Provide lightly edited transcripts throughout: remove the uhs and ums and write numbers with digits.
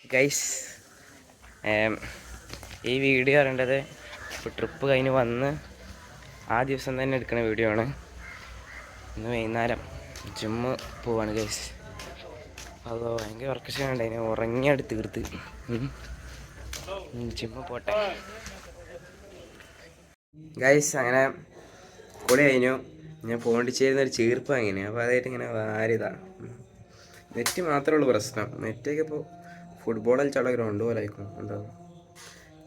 Guys, ഈ video അറിയേണ്ടത് ഇപ്പോൾ ട്രിപ്പ് കഴിഞ്ഞ് വന്ന് ആ ദിവസം തന്നെ എടുക്കുന്ന വീഡിയോ ആണ്. ഇന്ന് വൈകുന്നേരം ജിമ്മ് പോവാണ് ഗൈസ്. അതോ ഭയങ്കര വർക്കക്ഷനുണ്ട്, അതിനെ ഉറങ്ങിയെടുത്ത് തീർത്ത് ജിമ്മ് പോട്ടെ ഗൈസ്. അങ്ങനെ കൂടെ കഴിഞ്ഞു. ഞാൻ പോണ്ടിച്ചേരുന്നൊരു ചീർപ്പ് അങ്ങനെ, അപ്പോൾ അതായിട്ട് ഇങ്ങനെ വാരിതാണ്. നെറ്റ് മാത്രമേ ഉള്ളൂ പ്രശ്നം. നെറ്റൊക്കെ ഇപ്പോൾ ഫുട്ബോൾ കളിച്ചുള്ള ഗ്രൗണ്ട് പോലെ ആയിക്കും ഉണ്ടാവും.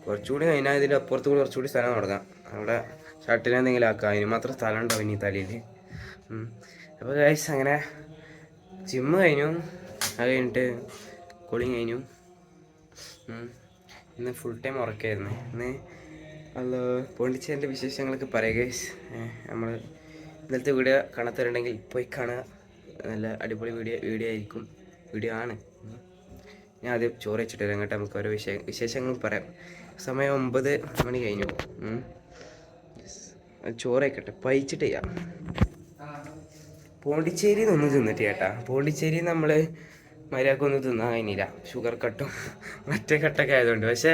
കുറച്ചുകൂടി കഴിഞ്ഞാൽ ഇതിൻ്റെ അപ്പുറത്ത് കൂടി കുറച്ചുകൂടി സ്ഥലം കൊടുക്കാം. അവിടെ ഷട്ടിൽ എന്തെങ്കിലും ആക്കാം, അതിന് മാത്രം സ്ഥലം ഉണ്ടാവും ഇനി തലയിൽ. അപ്പോൾ ഗൈസ് അങ്ങനെ ജിമ്മ് കഴിഞ്ഞു. അത് കഴിഞ്ഞിട്ട് കൂളിങ് കഴിഞ്ഞു. ഇന്ന് ഫുൾ ടൈം ഉറക്കമായിരുന്നു. ഇന്ന് അത് പോണ്ടിച്ചേരിൻ്റെ വിശേഷങ്ങളൊക്കെ പറയുക ഗൈസ്. നമ്മൾ ഇന്നലത്തെ വീഡിയോ കാണാത്തവരുണ്ടെങ്കിൽ പോയി കാണുക. നല്ല അടിപൊളി വീഡിയോ ആയിരിക്കും. വീഡിയോ ആണ്. ഞാൻ ആദ്യം ചോറ് വെച്ചിട്ട് വരാം കേട്ടോ. നമുക്ക് ഓരോ വിശേഷങ്ങൾ പറയാം. സമയം 9 മണി കഴിഞ്ഞു. ചോറ് വയ്ക്കട്ടെ, പയിച്ചിട്ട് ചെയ്യാം. പോണ്ടിച്ചേരിയിൽ ഒന്നും തിന്നിട്ട് ചേട്ടാ. പോണ്ടിച്ചേരി നമ്മൾ മര്യാദക്കൊന്നും തിന്നാൻ കഴിഞ്ഞില്ല, ഷുഗർ കട്ടും മറ്റേ കട്ടൊക്കെ ആയതുകൊണ്ട്. പക്ഷേ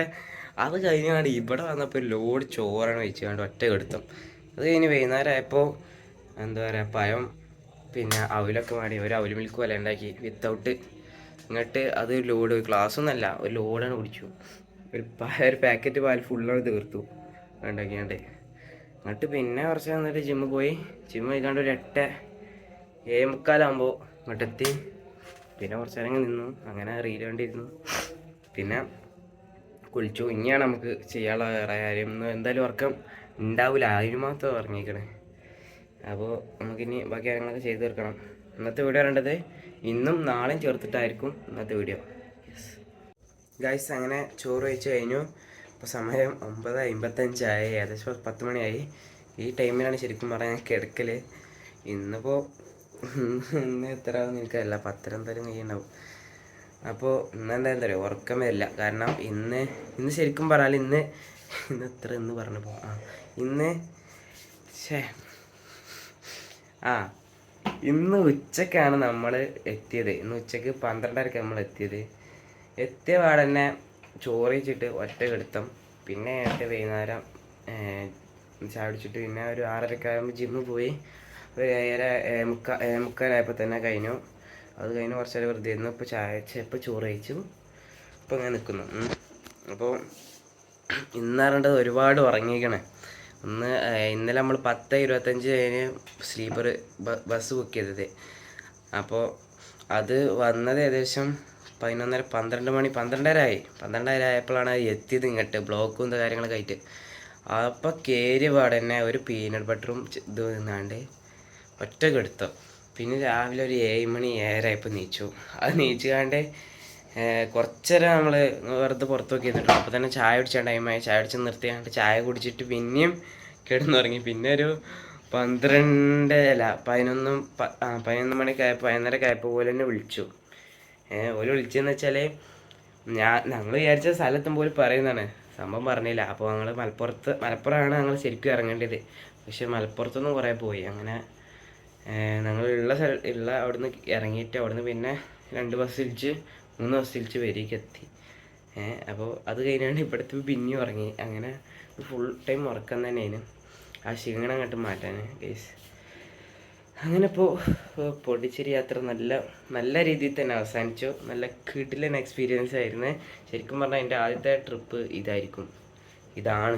അത് കഴിഞ്ഞാണ്ട് ഇവിടെ വന്നപ്പോൾ ലോഡ് ചോറാണ് വെച്ചുകൊണ്ട് ഒറ്റ കെടുത്തും. അത് കഴിഞ്ഞ് വൈകുന്നേരം ആയപ്പോൾ എന്താ പറയുക, പഴം പിന്നെ അവലൊക്കെ മാടി ഒരു അവൽ മിൽക്ക് പോലെ ഉണ്ടാക്കി വിത്തൗട്ട്. ഇങ്ങോട്ട് അത് ലോഡ്, ഗ്ലാസ്സൊന്നുമല്ല, ഒരു ലോഡാണ് കുടിച്ചു. ഒരു പാക്കറ്റ് പാൽ ഫുള്ളാണ് തീർത്തു ഉണ്ടാക്കിയാണ്ട്. എന്നിട്ട് പിന്നെ കുറച്ച് വന്നിട്ട് ജിമ്മിൽ പോയി. ജിമ്മ് കഴിക്കാണ്ട് ഒരു 8:45 ഇങ്ങോട്ടെത്തി. പിന്നെ കുറച്ച് നേരം നിന്നു, അങ്ങനെ റീൽ കണ്ടിരുന്നു. പിന്നെ കുളിച്ചു. ഇനിയാണ് നമുക്ക് ചെയ്യാനുള്ള വേറെ കാര്യം. എന്തായാലും ഉറക്കം ഉണ്ടാവില്ല, അതിന് മാത്രം ഇറങ്ങിയിരിക്കണേ. അപ്പോൾ നമുക്കിനി ബാക്കി കാര്യങ്ങളൊക്കെ ചെയ്ത് തീർക്കണം. ഇന്നത്തെ വീഡിയോ പറയേണ്ടത് ഇന്നും നാളെയും ചേർത്തിട്ടായിരിക്കും ഇന്നത്തെ വീഡിയോ. ഗൈസ് അങ്ങനെ ചോറ് കഴിച്ച് കഴിഞ്ഞു. ഇപ്പോൾ സമയം 9:55 ഏകദേശം 10 മണിയായി. ഈ ടൈമിലാണ് ശരിക്കും പറഞ്ഞാൽ കിടക്കൽ. ഇന്നിപ്പോൾ ഇന്ന് എത്ര എനിക്കല്ല, 10 എന്തായാലും കഴിയുണ്ടാവും. അപ്പോൾ ഇന്നെന്തായാലും തരാം ഉറക്കം വരില്ല. കാരണം ഇന്ന് ശരിക്കും പറഞ്ഞാൽ ഇന്ന് എത്ര എന്ന് പറഞ്ഞപ്പോൾ ഇന്ന് ഇന്ന് ഉച്ചക്കാണ് നമ്മൾ എത്തിയത്. ഇന്ന് ഉച്ചക്ക് 12:30 നമ്മൾ എത്തിയത്. എത്തിയ പാടെ തന്നെ ചോറ് വെച്ചിട്ട് ഒറ്റ കെടുത്തം. പിന്നെ വൈകുന്നേരം ചായ കുടിച്ചിട്ട് പിന്നെ ഒരു 6:30 ജിമ്മിൽ പോയി. ഒരു 7:45 തന്നെ കഴിഞ്ഞു. അത് കഴിഞ്ഞ് കുറച്ച് നേരം വെറുതെ ഇരുന്നു. ഇപ്പോൾ ചോറ് കഴിച്ചു. ഇപ്പോൾ ഇങ്ങനെ നിൽക്കുന്നു. അപ്പോൾ ഇന്ന് പറയേണ്ടത് ഒരുപാട് ഉറങ്ങിയിരിക്കണേ. ഇന്നലെ നമ്മൾ 10:25 സ്ലീപ്പർ ബസ് ബുക്ക് ചെയ്തത്. അപ്പോൾ അത് വന്നത് ഏകദേശം 11:30 12 മണി 12:30 ആയപ്പോഴാണ് എത്തിയത് ഇങ്ങോട്ട്. ബ്ലോക്കും എന്താ കാര്യങ്ങളൊക്കെ ആയിട്ട്. അപ്പോൾ കയറിയ പാടെ തന്നെ ഒരു പീനട്ട് ബട്ടറും ഇത് നിന്നാണ്ട് ഒറ്റ കെടുത്തോ. പിന്നെ രാവിലെ ഒരു 7 മണി 7:30 നീച്ചു. അത് നീച്ചുകാണ്ട് കുറച്ചേരം നമ്മൾ വെറുതെ പുറത്ത് നോക്കി നിന്നിട്ടുണ്ട്. അപ്പോൾ തന്നെ ചായ കുടിച്ച ടൈമായി. ചായ കുടിച്ച് നിർത്തിയാണ്ട് ചായ കുടിച്ചിട്ട് പിന്നെയും കിടന്നുറങ്ങി. പിന്നെ ഒരു 11 മണിക്ക് 11:30 ആയപ്പോൾ പോലെ തന്നെ വിളിച്ചു. ഓല് വിളിച്ചതെന്ന് വെച്ചാൽ ഞങ്ങൾ വിചാരിച്ച സ്ഥലത്തും പോലും പറയുന്നതാണ്, സംഭവം പറഞ്ഞില്ല. അപ്പോൾ ഞങ്ങൾ മലപ്പുറമാണ് ഞങ്ങൾ ശരിക്കും ഇറങ്ങേണ്ടത്. പക്ഷെ മലപ്പുറത്തുനിന്ന് കുറേ പോയി. അങ്ങനെ ഞങ്ങൾ അവിടുന്ന് ഇറങ്ങിയിട്ട് അവിടുന്ന് പിന്നെ 2 ബസ് തിരിച്ച് 3 ബസ് തിരിച്ച് വരികയ്ക്ക് എത്തി. അപ്പോൾ അത് കഴിഞ്ഞാണ് ഇവിടുത്തെ പിന്നെയും ഉറങ്ങി. അങ്ങനെ ഫുൾ ടൈം ഉറക്കം തന്നെയാണ്. ആ ക്ഷീണം അങ്ങോട്ട് മാറ്റാൻ ഗൈസ്. അങ്ങനെ ഇപ്പോൾ പോണ്ടിച്ചേരി യാത്ര നല്ല രീതിയിൽ തന്നെ അവസാനിച്ചു. നല്ല കിടിലൻ എക്സ്പീരിയൻസ് ആയിരുന്നു. ശരിക്കും പറഞ്ഞാൽ എൻ്റെ ആദ്യത്തെ ട്രിപ്പ് ഇതാണ്.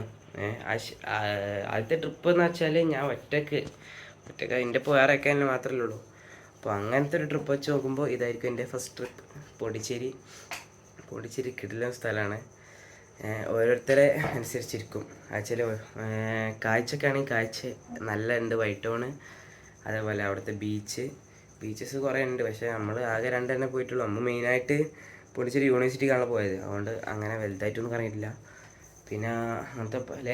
ആദ്യത്തെ ട്രിപ്പ് എന്ന് വെച്ചാൽ ഞാൻ ഒറ്റക്ക് എൻ്റെ വേറെയൊക്കെ തന്നെ മാത്രമല്ലേ ഉള്ളൂ. അപ്പോൾ അങ്ങനത്തെ ഒരു ട്രിപ്പ് വെച്ച് നോക്കുമ്പോൾ ഇതായിരിക്കും എൻ്റെ ഫസ്റ്റ് ട്രിപ്പ്. പോണ്ടിച്ചേരി കിടിലൻ സ്ഥലമാണ്. ഓരോരുത്തരെ അനുസരിച്ചിരിക്കും. ആക്ച്വലി കാഴ്ചയൊക്കെ ആണെങ്കിൽ കാഴ്ച നല്ല ഉണ്ട്, വൈറ്റ് ടൗണ്. അതേപോലെ അവിടുത്തെ ബീച്ചസ് കുറേ ഉണ്ട്. പക്ഷേ നമ്മൾ ആകെ 2 തന്നെ പോയിട്ടുള്ളൂ. നമ്മൾ മെയിനായിട്ട് പോണ്ടിച്ചേരി യൂണിവേഴ്സിറ്റിക്കാണ് പോയത്. അതുകൊണ്ട് അങ്ങനെ വലുതായിട്ടൊന്നും കറങ്ങിയിട്ടില്ല. പിന്നെ അങ്ങനത്തെ പല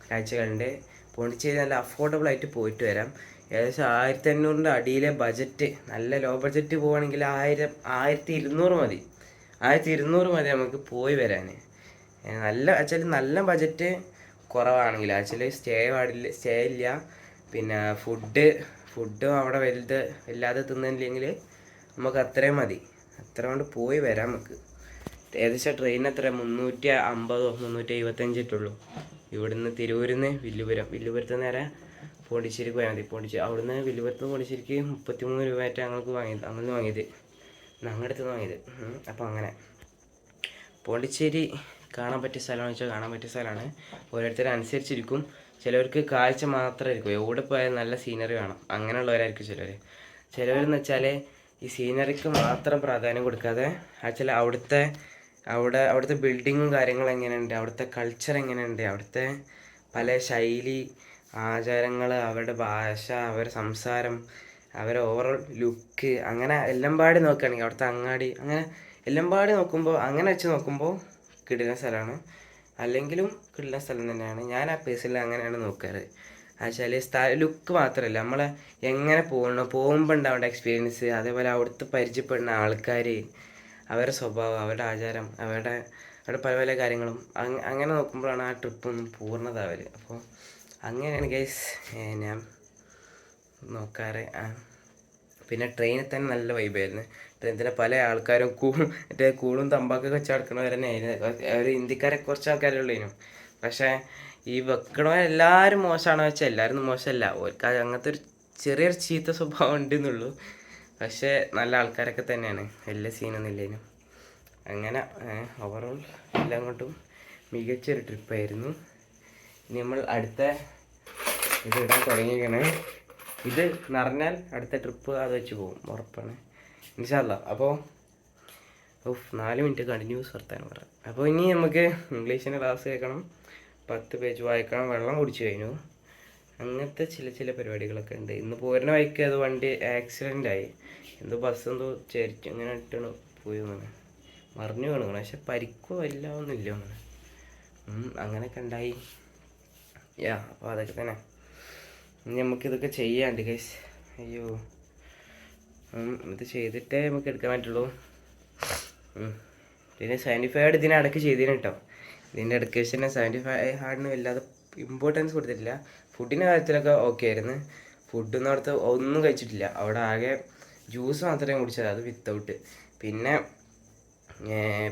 കാഴ്ചകളുണ്ട്. പോണ്ടിച്ചേരി നല്ല അഫോർഡബിൾ ആയിട്ട് പോയിട്ട് വരാം. ഏകദേശം 1500 അടിയിലെ ബജറ്റ്, നല്ല ലോ ബഡ്ജറ്റ് പോവുകയാണെങ്കിൽ 1200 മതി. 1200 മതി നമുക്ക് പോയി വരാൻ. നല്ല ബജറ്റ് കുറവാണെങ്കിൽ ആക്ച്വലി സ്റ്റേ ഇല്ല. പിന്നെ ഫുഡും അവിടെ വല്ലാതെ തിന്നില്ലെങ്കിൽ നമുക്ക് അത്രയും മതി. അത്ര കൊണ്ട് പോയി വരാം നമുക്ക്. ഏകദേശം ട്രെയിൻ എത്ര 350 375 ഇട്ടുള്ളൂ. ഇവിടുന്ന് തിരൂരിൽ നിന്ന് വില്ലുപുരത്ത് നേരെ പോണ്ടിച്ചേരിക്ക് പോയാൽ മതി. അവിടുന്ന് വില്ലുപുരത്ത് പോണ്ടിച്ചേരിക്ക് 33 രൂപയായിട്ട് ഞങ്ങൾക്ക് വാങ്ങിയത് ഞങ്ങളുടെ അടുത്ത് വാങ്ങിയത്. അപ്പോൾ അങ്ങനെ പോണ്ടിച്ചേരി കാണാൻ പറ്റിയ സ്ഥലമാണെന്ന് വെച്ചാൽ കാണാൻ പറ്റിയ സ്ഥലമാണ്. ഓരോരുത്തരനുസരിച്ചിരിക്കും. ചിലവർക്ക് കാഴ്ച മാത്രമായിരിക്കും, എവിടെ പോയാൽ നല്ല സീനറി വേണം അങ്ങനെയുള്ളവരായിരിക്കും ചിലവരെന്ന് വെച്ചാൽ ഈ സീനറിക്ക് മാത്രം പ്രാധാന്യം കൊടുക്കാതെ ആക്ച്വലി അവിടുത്തെ ബിൽഡിങ്ങും കാര്യങ്ങളും എങ്ങനെയുണ്ട്, അവിടുത്തെ കൾച്ചർ എങ്ങനെയുണ്ട്, അവിടുത്തെ പല ശൈലി ആചാരങ്ങൾ, അവരുടെ ഭാഷ, അവരുടെ സംസാരം, അവരുടെ ഓവറോൾ ലുക്ക്, അങ്ങനെ എല്ലാം പാടി നോക്കുകയാണെങ്കിൽ അവിടുത്തെ അങ്ങാടി, അങ്ങനെ എല്ലാം പാടി നോക്കുമ്പോൾ അങ്ങനെ വെച്ച് നോക്കുമ്പോൾ കിടിലൻ സ്ഥലമാണ്. അല്ലെങ്കിലും കിടിലൻ സ്ഥലം തന്നെയാണ്. ഞാൻ ആ പേഴ്സണലി അങ്ങനെയാണ് നോക്കാറ്. എന്നുവെച്ചാൽ ലുക്ക് മാത്രമല്ല, നമ്മൾ എങ്ങനെ പോകുമ്പോൾ ഉണ്ടാവേണ്ട എക്സ്പീരിയൻസ്, അതേപോലെ അവിടുത്തെ പരിചയപ്പെടുന്ന ആൾക്കാർ, അവരുടെ സ്വഭാവം, അവരുടെ ആചാരം, അവരുടെ പല പല കാര്യങ്ങളും അങ്ങനെ നോക്കുമ്പോഴാണ് ആ ട്രിപ്പ് ഒന്നും പൂർണ്ണതാവല്. അപ്പോൾ അങ്ങനെയാണ് ഗൈസ് ഞാൻ നോക്കാറ്. പിന്നെ ട്രെയിനിൽ തന്നെ നല്ല വൈബായിരുന്നു. ട്രെയിനിൽ തന്നെ പല ആൾക്കാരും കൂടും തമ്പാക്കൊക്കെ വെച്ച് നടക്കണവർ തന്നെ ആയിരുന്നു. അവർ ഇന്ത്യക്കാരെ കുറച്ച് ആൾക്കാരേ ഉള്ളൂ. പക്ഷേ ഈ വെക്കണവരെല്ലാവരും മോശമാണോ വെച്ചാൽ എല്ലാവരും മോശമല്ല, ഓർക്ക് അങ്ങനത്തെ ഒരു ചെറിയൊരു ചീത്ത സ്വഭാവം ഉണ്ടെന്നുള്ളൂ. പക്ഷേ നല്ല ആൾക്കാരൊക്കെ തന്നെയാണ്, വലിയ സീനൊന്നും ഇല്ലേനും. അങ്ങനെ ഓവറോൾ എല്ലാം കൊണ്ടും മികച്ചൊരു ട്രിപ്പായിരുന്നു. ഇനി നമ്മൾ അടുത്ത ഇത് ഇടാൻ തുടങ്ങിയിരിക്കുകയാണ്. ഇത് നിറഞ്ഞാൽ അടുത്ത ട്രിപ്പ് അത് വെച്ച് പോകും, ഉറപ്പാണ് ഇൻഷാ അല്ലാ. അപ്പോൾ 4 മിനിറ്റ് കണ്ടിന്യൂസ് വർത്താനം പറയാം. അപ്പോൾ ഇനി നമുക്ക് ഇംഗ്ലീഷിന് ക്ലാസ് കേൾക്കണം, 10 പേജ് വായിക്കണം, വെള്ളം കുടിച്ച് കഴിഞ്ഞു. അങ്ങനത്തെ ചില പരിപാടികളൊക്കെ ഉണ്ട്. ഇന്ന് പോരുന്ന വഴിക്ക് അത് വണ്ടി ആക്സിഡൻ്റ് ആയി, ബസ് ചരിച്ചു അങ്ങനെ ഇട്ടാണ് പോയി തോന്നുന്നു, മറിഞ്ഞു വീണു. പക്ഷെ പരിക്കോ ഇല്ലാതൊന്നുമില്ല തോന്നുന്നു. അങ്ങനെയൊക്കെ ഉണ്ടായി. അപ്പോൾ അതൊക്കെ തന്നെ ഇനി നമുക്കിതൊക്കെ ചെയ്യാണ്ട് ഗൈസ്. അയ്യോ, ഇത് ചെയ്തിട്ടേ നമുക്ക് എടുക്കാൻ പറ്റുള്ളൂ. പിന്നെ 75 ഹാർഡ് ഇതിനിടയ്ക്ക് ചെയ്തതിന് കേട്ടോ. ഇതിൻ്റെ ഇടയ്ക്ക് വെച്ച് തന്നെ 75 ഹാർഡിന് വല്ലാതെ ഇമ്പോർട്ടൻസ് കൊടുത്തിട്ടില്ല. ഫുഡിൻ്റെ കാര്യത്തിലൊക്കെ ഓക്കെ ആയിരുന്നു. ഫുഡൊന്നും അവിടുത്തെ ഒന്നും കഴിച്ചിട്ടില്ല. അവിടെ ആകെ ജ്യൂസ് മാത്രമേ കുടിച്ചത്, അത് വിത്തൗട്ട്.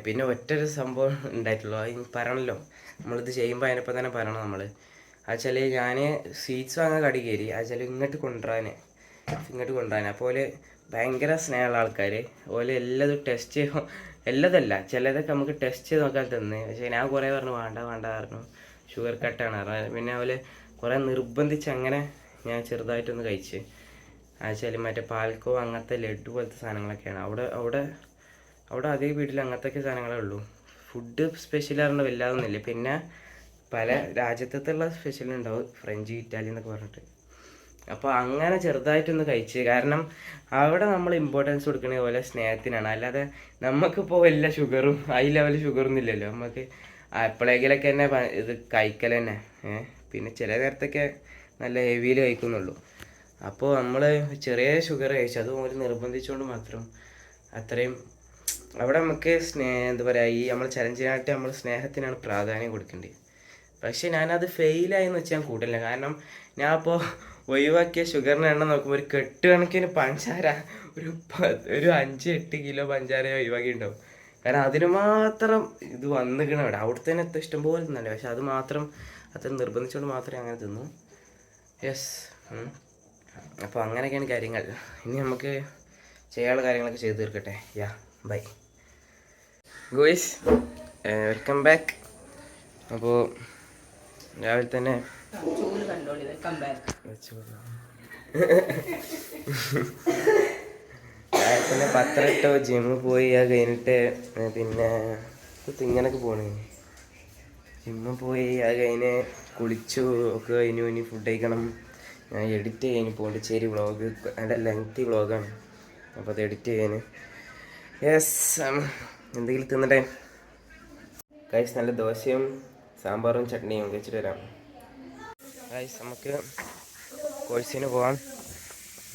പിന്നെ ഒറ്റൊരു സംഭവം ഉണ്ടായിട്ടുള്ളൂ, അത് പറയണമല്ലോ. നമ്മളിത് ചെയ്യുമ്പോൾ അതിനൊപ്പം തന്നെ പറയണം. നമ്മൾ ആച്ചാൽ ഞാൻ സ്വീറ്റ്സ് വാങ്ങാൻ കടി കയറി, ആച്ചാൽ ഇങ്ങോട്ട് കൊണ്ടുവരാൻ അപ്പോൾ ഭയങ്കര സ്നേഹമുള്ള ആൾക്കാർ. ഓല് എല്ലാതും ടെസ്റ്റ് ചെയ്യും, എല്ലാതല്ല ചിലതൊക്കെ നമുക്ക് ടെസ്റ്റ് ചെയ്ത് നോക്കാൻ തന്ന്. പക്ഷേ ഞാൻ കുറേ പറഞ്ഞു വേണ്ട പറഞ്ഞു, ഷുഗർ കട്ടാണ് പറഞ്ഞു. പിന്നെ ഓല് കുറേ നിർബന്ധിച്ച് അങ്ങനെ ഞാൻ ചെറുതായിട്ടൊന്ന് കഴിച്ച്. ആച്ചാൽ മറ്റേ പാൽക്കോ അങ്ങനത്തെ ലഡു പോലത്തെ സാധനങ്ങളൊക്കെയാണ് അവിടെ അതേ വീട്ടിൽ അങ്ങനത്തെ സാധനങ്ങളേ ഉള്ളൂ. ഫുഡ് സ്പെഷ്യൽ പറഞ്ഞാൽ വല്ലാതൊന്നുമില്ല. പിന്നെ പല രാജ്യത്തുള്ള സ്പെഷ്യലുണ്ടാവും, ഫ്രഞ്ച് ഇറ്റാലിയൻ എന്നൊക്കെ പറഞ്ഞിട്ട്. അപ്പോൾ അങ്ങനെ ചെറുതായിട്ടൊന്ന് കഴിച്ച്. കാരണം അവിടെ നമ്മൾ ഇമ്പോർട്ടൻസ് കൊടുക്കുന്ന പോലെ സ്നേഹത്തിനാണ്, അല്ലാതെ നമുക്കിപ്പോൾ വല്ല ഷുഗറും ഹൈ ലെവൽ ഷുഗറൊന്നും ഇല്ലല്ലോ. നമുക്ക് എപ്പോഴെങ്കിലൊക്കെ തന്നെ ഇത് കഴിക്കൽ തന്നെ. പിന്നെ ചില നേരത്തൊക്കെ നല്ല ഹെവിയിൽ കഴിക്കുന്നുള്ളൂ. അപ്പോൾ നമ്മൾ ചെറിയ ഷുഗർ കഴിച്ചു, അത് ഒരു നിർബന്ധിച്ചുകൊണ്ട് മാത്രം. അത്രയും അവിടെ നമുക്ക് എന്താ പറയുക, ഈ നമ്മൾ ചലഞ്ചിനായിട്ട് നമ്മൾ സ്നേഹത്തിനാണ് പ്രാധാന്യം കൊടുക്കേണ്ടത്. പക്ഷേ ഞാനത് ഫെയിലായെന്ന് വെച്ചാൽ ഞാൻ കൂട്ടില്ല. കാരണം ഞാൻ അപ്പോൾ ഒഴിവാക്കിയ ഷുഗറിൻ്റെ എണ്ണം നോക്കുമ്പോൾ ഒരു കെട്ടുകണക്കിന് പഞ്ചാര ഒരു 5-8 കിലോ പഞ്ചാര ഒഴിവാക്കിയിട്ടുണ്ടാവും. കാരണം അതിന് മാത്രം ഇത് വന്നിക്കണം. അവിടുത്തെ തന്നെ ഇഷ്ടംപോലെ തിന്നല്ലേ, പക്ഷെ അത് മാത്രം അത്ര നിർബന്ധിച്ചുകൊണ്ട് മാത്രമേ അങ്ങനെ തിന്നു. യെസ്. അപ്പോൾ അങ്ങനെയൊക്കെയാണ് കാര്യങ്ങൾ. ഇനി നമുക്ക് ചെയ്യാനുള്ള കാര്യങ്ങളൊക്കെ ചെയ്ത് തീർക്കട്ടെ. Bye guys, welcome back. അപ്പോൾ രാവിലെ തന്നെ പത്രട്ടോ ജിമ്മ് പോയി, അത് കഴിഞ്ഞിട്ട് പിന്നെ ഇങ്ങനൊക്കെ പോണേ. ജിമ്മ് പോയി, അത് കഴിഞ്ഞ് കുളിച്ചു ഒക്കെ കഴിഞ്ഞു. ഇനി ഫുഡ് കഴിക്കണം. ഞാൻ എഡിറ്റ് ചെയ്യാൻ പോണ്ടിച്ചേരി വ്ളോഗ്, നല്ല ലെങ്തി വ്ളോഗാണ്. അപ്പോൾ അത് എഡിറ്റ് ചെയ്യാൻ എന്തെങ്കിലും തിന്നട്ടെ ഗൈസ്. നല്ല ദോശയും സാമ്പാറും ചട്നിയും കഴിച്ചിട്ട് വരാം ഗൈസ്. നമുക്ക് കോഴ്സിന് പോകാം,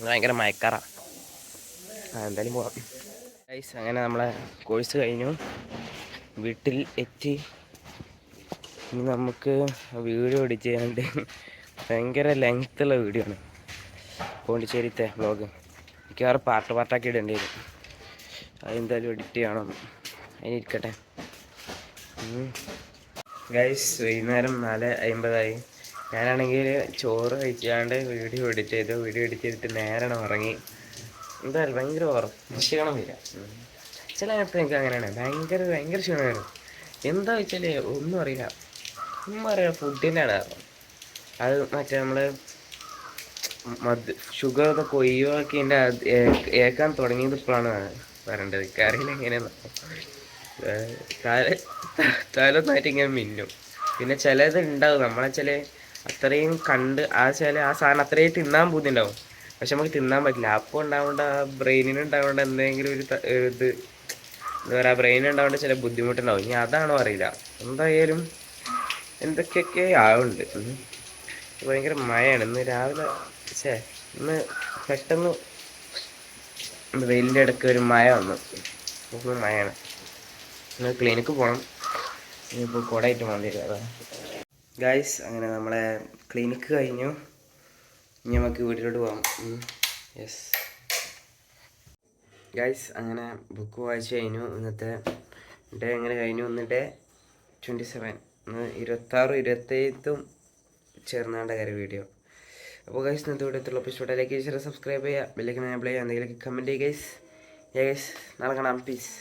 ഭയങ്കര മയക്കാറാ. എന്തായാലും പോവാം ഗൈസ്. അങ്ങനെ നമ്മളെ കോഴ്സ് കഴിഞ്ഞു, വീട്ടിൽ എത്തി. ഇനി നമുക്ക് വീഡിയോ എഡിറ്റ് ചെയ്യാനുണ്ട്. ഭയങ്കര ലെങ്ത്തുള്ള വീഡിയോ ആണ് പോണ്ടിച്ചേരിത്തെ വ്ളോഗ്. മിക്കവാറും പാർട്ടാക്കി ഇടേണ്ടി വരും. അതെന്തായാലും എഡിറ്റ് ചെയ്യണം. അതിനിരിക്കട്ടെ. ഗൈസ് വൈകുന്നേരം 4:50 ഞാനാണെങ്കിൽ ചോറ് കഴിക്കാണ്ട് വീഡിയോ എഡിറ്റ് ചെയ്തിട്ട് നേരെ ഉറങ്ങി. എന്തായാലും ഭയങ്കര ക്ഷീണം വരിക. ചില നേരത്തെ എനിക്ക് അങ്ങനെയാണ്, ഭയങ്കര ഭയങ്കര ക്ഷീണം വരും. എന്താ വെച്ചാൽ ഒന്നും അറിയില്ല, ഒന്നും അറിയില്ല, ഫുഡിൻ്റെ ആണ് കാരണം. അത് മറ്റേ നമ്മൾ ഷുഗർ ഒക്കെ ഒഴിവാക്കിൻ്റെ ഏക്കാൻ തുടങ്ങിയത് ഇപ്പോഴാണ് വരേണ്ടത്. കറിയിൽ എങ്ങനെയാണ് തലൊന്നായിട്ട് ഇങ്ങനെ മിന്നും. പിന്നെ ചിലത് ഉണ്ടാവും നമ്മളെ ചില അത്രയും കണ്ട് ആ സാധനം അത്രയും തിന്നാൻ ബുദ്ധിമുട്ടാവും, പക്ഷെ നമുക്ക് തിന്നാൻ പറ്റില്ല. അപ്പോൾ ഉണ്ടാവേണ്ട ബ്രെയിനിന് ഉണ്ടാവേണ്ട എന്തെങ്കിലും ഒരു ഇത് എന്താ പറയുക, ബ്രെയിൻ ഉണ്ടാവേണ്ട ചില ബുദ്ധിമുട്ടുണ്ടാവും. ഇനി അതാണോ അറിയില്ല. എന്തായാലും എന്തൊക്കെയൊക്കെ ആവുന്നുണ്ട്. ഭയങ്കര മഴയാണ് ഇന്ന് രാവിലെ. ഇന്ന് പെട്ടെന്ന് വെയിലിൻ്റെ ഇടയ്ക്ക് ഒരു മഴ വന്നു. മഴയാണ്. ഇന്ന് ക്ലിനിക്ക് പോകണം. ഇനിയിപ്പോൾ കുടയിട്ട് വന്നില്ല. ഗായ്സ്, അങ്ങനെ നമ്മളെ ക്ലിനിക്ക് കഴിഞ്ഞു. ഇനി നമുക്ക് വീട്ടിലോട്ട് പോകാം. യെസ് ഗായ്സ്, അങ്ങനെ ബുക്ക് വായിച്ച് കഴിഞ്ഞു. ഇന്നത്തെ ഡേ എങ്ങനെ കഴിഞ്ഞു? ഇന്ന് ഡേ 27. ഇന്ന് 26, 27 ചേർന്നാണ്ട കാര്യം വീഡിയോ. അപ്പോൾ ഗൈസ്, ഇന്നത്തെ വീഡിയോ എത്തുള്ളൂ. ഇഷ്ടപ്പെട്ട ലൈക്ക് ചെയ്യുക, സബ്സ്ക്രൈബ് ചെയ്യുക, ബെല്ലൈക്കൺ എനേബിൾ ചെയ്യുക, എന്തെങ്കിലുമൊക്കെ കമൻറ്റ് ചെയ്യുക ഗൈസ്. നാളെ കാണാം. പീസ്.